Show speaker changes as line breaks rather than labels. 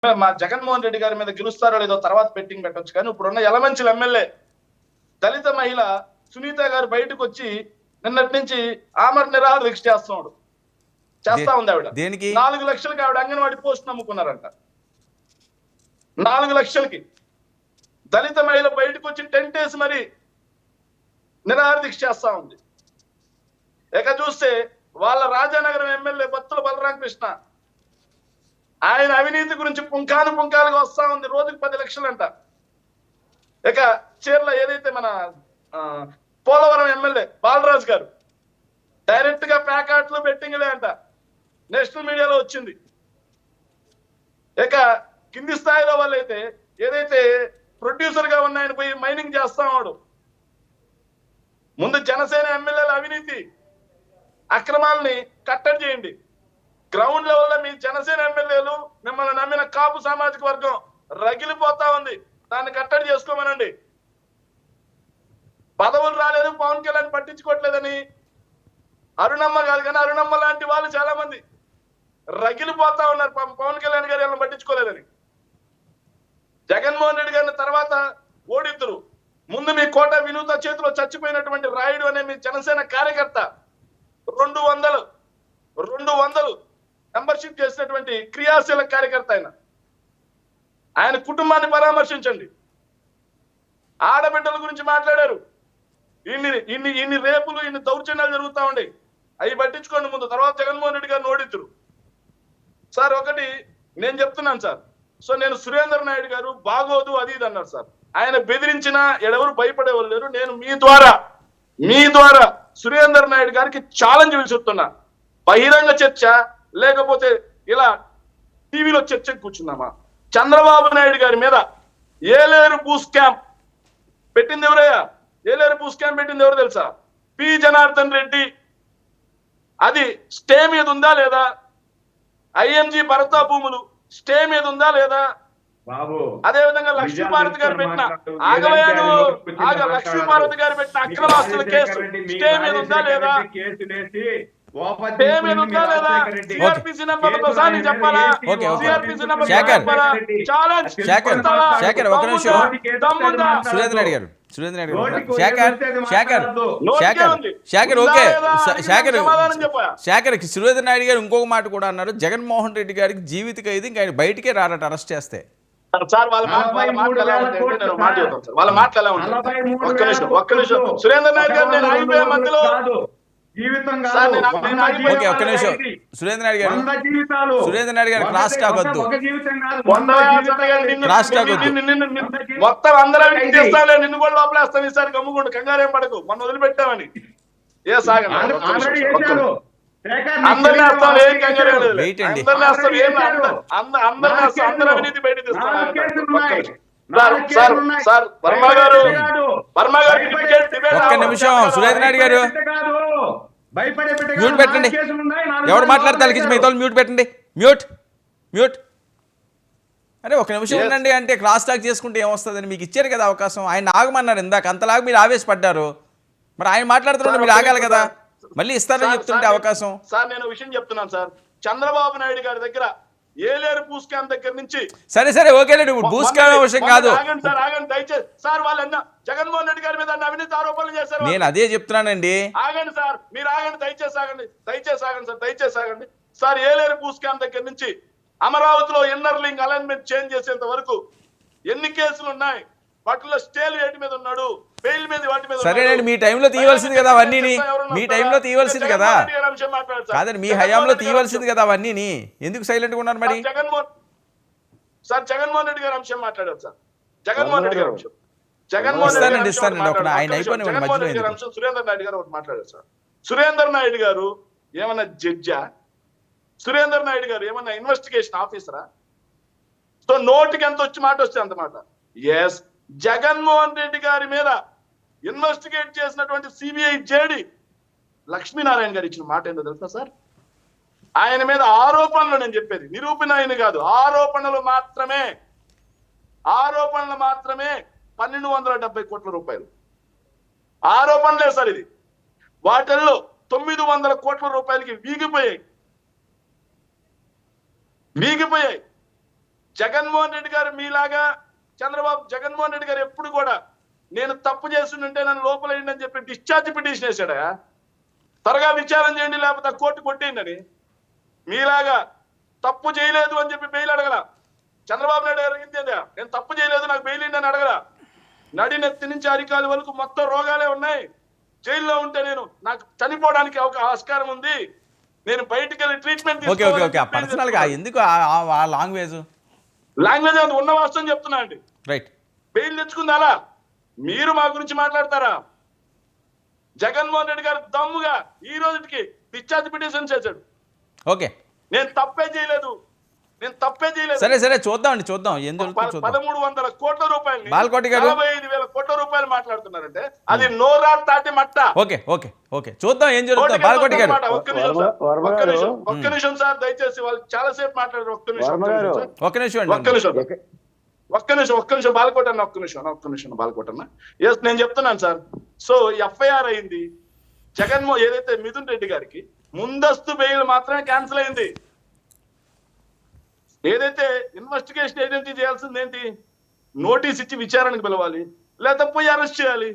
మా జగన్మోహన్ రెడ్డి గారి మీద గెలుస్తారో లేదో తర్వాత బెట్టింగ్ పెట్టొచ్చు, కానీ ఇప్పుడున్న యలమంచిల ఎమ్మెల్యే దళిత మహిళ సునీత గారు బయటకు వచ్చి నిన్నటి నుంచి ఆమర నిరాహార దీక్ష చేస్తా ఉంది. ఆవిడ 4 లక్షలకి ఆవిడ అంగన్వాడి పోస్ట్ నమ్ముకున్నారంట. 4 లక్షలకి దళిత మహిళ బయటకు వచ్చి టెంట్ వేసి మరి నిరాహార దీక్ష చేస్తా ఉంది. ఇక చూస్తే వాళ్ళ రాజానగరం ఎమ్మెల్యే బత్తుల బలరామకృష్ణ, ఆయన అవినీతి గురించి పుంకాలుగా వస్తా ఉంది. రోజుకి 10 లక్షలంట. ఇక చీర్ల ఏదైతే మన పోలవరం ఎమ్మెల్యే బాలరాజు గారు డైరెక్ట్ గా ప్యాకాట్లు బెట్టింగ్లే అంట. నేషనల్ మీడియాలో వచ్చింది. ఇక కింది స్థాయిలో వాళ్ళైతే ఏదైతే ప్రొడ్యూసర్ గా ఉన్న ఆయన పోయి మైనింగ్ చేస్తా ఉన్నాడు. ముందు జనసేన ఎమ్మెల్యేల అవినీతి అక్రమాలని కట్టడి చేయండి. గ్రౌండ్ లెవెల్లో మీ జనసేన ఎమ్మెల్యేలు మిమ్మల్ని నమ్మిన కాపు సామాజిక వర్గం రగిలిపోతా ఉంది. దాన్ని కట్టడి చేసుకోమనండి. పదవులు రాలేదు, పవన్ కళ్యాణ్ పట్టించుకోవట్లేదని అరుణమ్మ కాదు కానీ అరుణమ్మ లాంటి వాళ్ళు చాలా మంది రగిలిపోతా ఉన్నారు. పవన్ కళ్యాణ్ గారు వీళ్ళని పట్టించుకోలేదని. జగన్మోహన్ రెడ్డి గారిని తర్వాత ఓడిద్దరు. ముందు మీ కోట వినూత చేతిలో చచ్చిపోయినటువంటి రాయుడు అనే మీ జనసేన కార్యకర్త 200 మెంబర్షిప్ చేసినటువంటి క్రియాశీల కార్యకర్త ఆయన కుటుంబాన్ని పరామర్శించండి. ఆడబిడ్డల గురించి మాట్లాడారు. ఇన్ని రేపులు, ఇన్ని దౌర్జన్యాలు జరుగుతా ఉండే, అవి పట్టించుకోండి ముందు. తర్వాత జగన్మోహన్ రెడ్డి గారిని ఓడిద్దరు. సార్ ఒకటి నేను చెప్తున్నాను సార్. సో నేను సురేందర్ నాయుడు గారు బాగోదు అది ఇది అన్నారు సార్. ఆయన బెదిరించినా ఎడెవరు భయపడేవాళ్ళు లేరు. నేను మీ ద్వారా సురేందర్ నాయుడు గారికి ఛాలెంజ్ విసురుతున్నా. బహిరంగ చర్చ లేకపోతే ఇలా టీవీలో చర్చకు కూర్చున్నామా? చంద్రబాబు నాయుడు గారి మీద ఏలేరు భూ స్కామ్ పెట్టింది ఎవరయ్యా? ఏలేరు భూ స్కామ్ పెట్టింది ఎవరు తెలుసా? పి జనార్దన్ రెడ్డి. అది స్టే మీద ఉందా లేదా? ఐఎంజీ భరత భూములు స్టే మీద ఉందా లేదా? అదే విధంగా లక్ష్మీపార్వతి గారు పెట్టిన లక్ష్మీపార్వతి గారు పెట్టిన అక్రమాస్తుల కేసు స్టే మీద ఉందా లేదా?
సురేంద్ర నాయుడు గారు ఇంకొక మాట కూడా అన్నారు, జగన్మోహన్ రెడ్డి గారికి జీవిత ఖైదీ, ఇంకా ఆయన బయటికే రారట అరెస్ట్ చేస్తే.
ఒక్క నిమిషం సురేంద్ర నాయుడు గారు, నేను ఆగిపోయే మధ్యలో
సురేంద్ర నాయుడు గారు క్రాస్ టాక్ వద్దు.
మొత్తం అందరం నిన్ను కూడా లోపలేస్తాను ఈసారి. గమ్ముకుంటు, కంగారేం పడకు. మొన్న వదిలిపెట్టామని ఏ సాగండి. అందరినీ వస్తాం, ఏం కంగారే లేదు. అందరినీ వస్తాం, ఏం అందరినీ అవినీతి బయట తీస్తాం.
ఒక్క నిమిషం సురేంద్ర నాయుడు గారు మ్యూట్ పెట్టండి. ఎవరు మాట్లాడతారు మిగతా మ్యూట్ పెట్టండి. మ్యూట్. అరే ఒక నిమిషం ఉండండి. అంటే క్రాస్ టాక్ చేసుకుంటే ఏమొస్తుందని మీకు ఇచ్చారు కదా అవకాశం. ఆయన ఆగమన్నారు ఇందాక, అంతలాగా మీరు ఆవేశపడ్డారు. మరి ఆయన మాట్లాడుతున్నారు, మీరు ఆగాలి కదా. మళ్ళీ ఇస్తారని చెప్తుంటే అవకాశం.
సార్ నేను విషయం చెప్తున్నాను సార్. చంద్రబాబు నాయుడు గారి దగ్గర ఏలేరు భూ స్కామ్ దగ్గర నుంచి
సరే ఓకేనండి, భూ స్కామ్ విషయం కాదు.
ఆగండి దయచేసి సార్. వాళ్ళు జగన్మోహన్ రెడ్డి గారి మీద అవినీతి ఆరోపణలు చేశారు.
నేను అదే చెప్తున్నానండి.
ఆగండి సార్, మీరు ఆగండి, దయచేసి ఆగండి సార్. ఏలేరు భూ స్కామ్ దగ్గర నుంచి అమరావతిలో ఇన్నర్ లింక్ అలైన్మెంట్ చేంజ్ చేసేంత వరకు ఎన్ని కేసులు ఉన్నాయి? వాటిలో స్టేల్ వేటి మీద ఉన్నాడు, బెయిల్ మీద వాటి మీద.
సరేనండి, మీ టైంలో తీయవలసింది కదా అవన్నీ. మీ టైంలో తీయవలసింది కదా కాదండి, మీ హయాంలో తీయవలసింది కదా అవన్నీ. ఎందుకు సైలెంట్ గా ఉన్నారు మరి?
జగన్మోహన్ రెడ్డి గారు అంశం మాట్లాడారు సార్. జగన్మోహన్ రెడ్డి గారు అంశం
ఆయన అయిపోయిన
సురేందర్ నాయుడు గారు ఒకటి మాట్లాడారు సార్. సురేందర్ నాయుడు గారు ఏమన్నా జడ్జా? సురేందర్ నాయుడు గారు ఏమన్నా ఇన్వెస్టిగేషన్ ఆఫీసరా? సో నోటికి ఎంత వచ్చి మాట వస్తే అంత మాట. ఎస్, జగన్మోహన్ రెడ్డి గారి మీద ఇన్వెస్టిగేట్ చేసినటువంటి సిబిఐ జేడి లక్ష్మీనారాయణ గారు ఇచ్చిన మాట ఏంటో తెలుసా సార్? ఆయన మీద ఆరోపణలు, నేను చెప్పేది నిరూపణ అయిన కాదు, ఆరోపణలు మాత్రమే 1270 కోట్ల రూపాయలు ఆరోపణలే సార్. ఇది వాటిల్లో 900 కోట్ల రూపాయలకి వీగిపోయాయి. జగన్మోహన్ రెడ్డి గారు మీలాగా జగన్మోహన్ రెడ్డి గారు ఎప్పుడు కూడా నేను తప్పు చేస్తుంటే నన్ను లోపలేయండి అని చెప్పి డిశ్చార్జ్ పిటిషన్ వేశాడా? త్వరగా విచారణ చేయండి లేకపోతే ఆ కోర్టు కొట్టేయండి అని. మీలాగా తప్పు చేయలేదు అని చెప్పి బెయిల్ అడగల. చంద్రబాబు నాయుడు గారు అడిగింది నేను తప్పు చేయలేదు నాకు బెయిల్ అని అడగల. నడినెత్తి నుంచి అరికాలు వరకు మొత్తం రోగాలే ఉన్నాయి. జైల్లో ఉంటే నాకు చనిపోవడానికి ఆస్కారం ఉంది. నేను బయటికి వెళ్ళి treatment
okay okay okay personal గా ఎందుకు ఆ లాంగ్వేజ్
ఉన్న వాస్తవం చెప్తున్నా అండి.
రైట్.
బెయిల్ తెచ్చుకుంది అలా మీరు మా గురించి మాట్లాడతారా? జగన్మోహన్ రెడ్డి గారు దమ్ముగా ఈ రోజుకి డిశ్చార్జ్ పిటిషన్ చేశాడు.
ఓకే
నేను తప్పే చేయలేదు.
సరే సరే చూద్దాం ఏం జరుగుతుందో చూద్దాం.
1300 కోట్ల రూపాయలు
బాలకోటి గారు
45,000 కోట్ల రూపాయలు మాట్లాడుతున్నారంటే అది నోరా తాటి మట్ట.
ఓకే ఓకే ఓకే చూద్దాం ఏం జరుగుతుందో. బాలకోటి గారు
ఒక్క నిమిషం సార్ దయచేసి వాళ్ళు చాలా సేపు మాట్లాడారు. ఒక్క నిమిషం బాలకోట అన్న ఒక్క నిమిషం బాలకోట అన్న. ఎస్ నేను చెప్తున్నాను సార్. సో ఎఫ్ఐఆర్ అయింది. ఏదైతే మిథున్ రెడ్డి గారికి ముందస్తు బెయిల్ మాత్రమే క్యాన్సిల్ అయింది. ఏదైతే ఇన్వెస్టిగేషన్ ఏజెన్సీ చేయాల్సింది ఏంటి? నోటీస్ ఇచ్చి విచారణకు పిలవాలి లేదా పోయి అరెస్ట్ చేయాలి.